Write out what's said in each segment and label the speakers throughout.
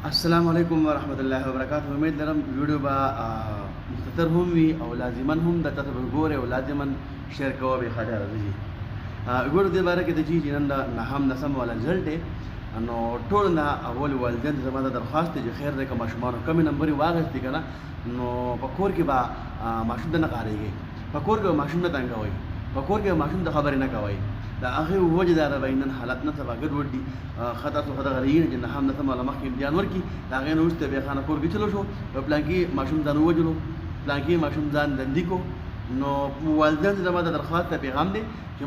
Speaker 1: अस्सलाम वालेकुम वरहमतुल्लाहि वबरकातुहू। उम्मीद लरम वीडियो बा मुख्तसर हम वी और लाजिमन हम द तब गोरे और लाजिमन शेयर को बे खड़ा रजी वीडियो दे बारे के दजी जिनंद नहम नसम वाला रिजल्ट है नो टोल ना अवल वालदेन जमादा दरखास्त जो खैर रे का माशुमान कम नंबर वागस दी कना नो पकोर के बा माशुम न कारेगे पकोर के माशुम न तंगा होई पकोर के माशुम द खबर न कावई دا اخي وجد دا بینن حالت نه سبا ګډ وډي خطا سو خطا غریین جن هم نه سم علماء کې امتحان ورکی دا غین وشته به خانه کور کې چلو شو پلان کې ماشوم ځان وجلو پلان کې ماشوم ځان دندې کو نو والدین زما د درخواست ته پیغام دی چې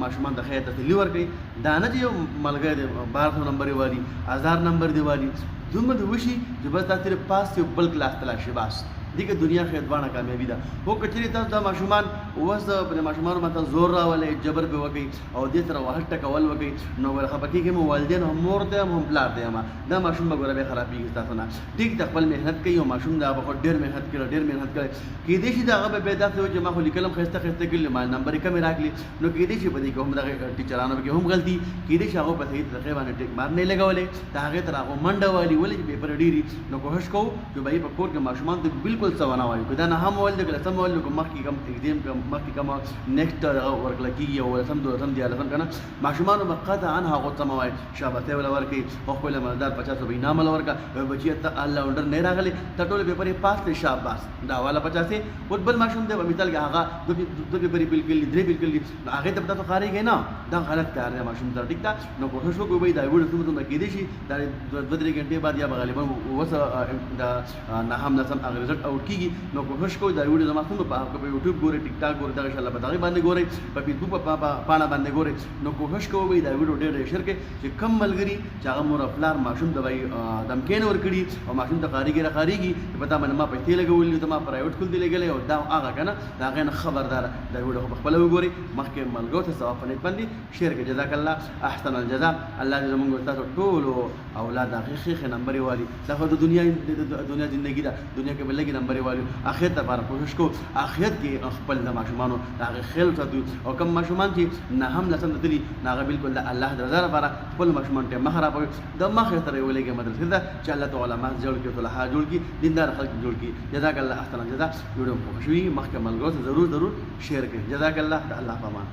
Speaker 1: ماشومان د خیر ته لیور کوي دا نه یو ملګری 1200 نمبر والی 1000 نمبر دی والی دومره وشي چې بس تاسو پاس یو بل کلاس تلاشي بس دیگه دنیا خیدوانه کامیابی ده هو کچری تاسو د ماشومان وس په ماشومان ماته زور راولې جبر به وکي او دې سره وحشت کول وکي نو ور خپکی کې مو والدین هم مور ته هم پلار ته ما دا ماشوم به ګره به خرابېږي تاسو نه ټیک د خپل مهنت کوي او ماشوم دا به ډېر مهنت کوي کې دې شي دا به پیدا شوی چې ما خو لیکلم خسته کړل ما نمبر کم راغلی نو کې دې شي په دې کوم دا ټیچرانو کې هم غلطي کې دې شي هغه په صحیح طریقې باندې ټیک مار نه لګولې دا هغه تر هغه منډه والی ولې پیپر ډیری نو کوشش کوو چې بای په کور کې ماشومان ته بالکل سوانا وایو کدا نه هم ول دغه سم ول کوم مخکې کم ایگزام کم مخکې کم نیکسټ ورکل کیږي او سم دو سم دی لازم کنه ماشومان مقطع عنها غو سم وای شابته ول ورکی او خپل مالدار 50 به انعام ورکا بچی ته الله اندر نه راغلی ټټول پیپر پاس ته شاباس دا والا 50 فوټبال ماشوم دی مثال کې هغه د پیپر بالکل درې بالکل هغه ته پتا خاري کې نه دا غلط کار دی ماشوم ته ټیک تا نو کوشش وکوي دا وړو ته ته کې دي شي دا 2-3 غنټه بعد یا غالبا وس دا نه هم نسم هغه رزلټ اوټ کیږي نو کوشش کوئ دا ویډیو زما څنګه په یوټیوب ګورئ ټیک ټاک ګورئ دا ان شاء الله په دغه باندې ګورئ په فیسبوک په پاڼه باندې ګورئ نو کوشش کوئ دا ویډیو ډېر شیر کړئ چې کم ملګری چې هغه مور خپل ماشوم د وای دمکین ور کړی او ماشوم ته خاريږي پتا باندې ما پیسې لګولې ته ما پرایوټ کول دی لګلې او دا هغه کنه دا غن خبردار دا ویډیو په خپل وګورئ مخکې ملګرو ته ثواب نه باندې شیر کړئ جزاک الله احسن الجزاء الله دې موږ تاسو ټول اولاد حقیقي نمبر والی دا خو د دنیا ژوندۍ ده دنیا کې بلګي نمبر والی اخر ته لپاره کوشش کو اخرت کې خپل د ماشومانو هغه خیال ساتو او کوم ماشومان چې نه هم لسم دلی هغه بالکل الله د رضا لپاره خپل ماشومان ته مخربوي د مخه تر ولګي مدرسې ده چې الله تعالی ما جوړ کې صلاح جوړ کې دیندار خلک جوړ کې جزاک الله احسن الجزاء ویډیو خوشوي مخکمل غوښه ضرور شیر کړئ جزاک الله الله پامان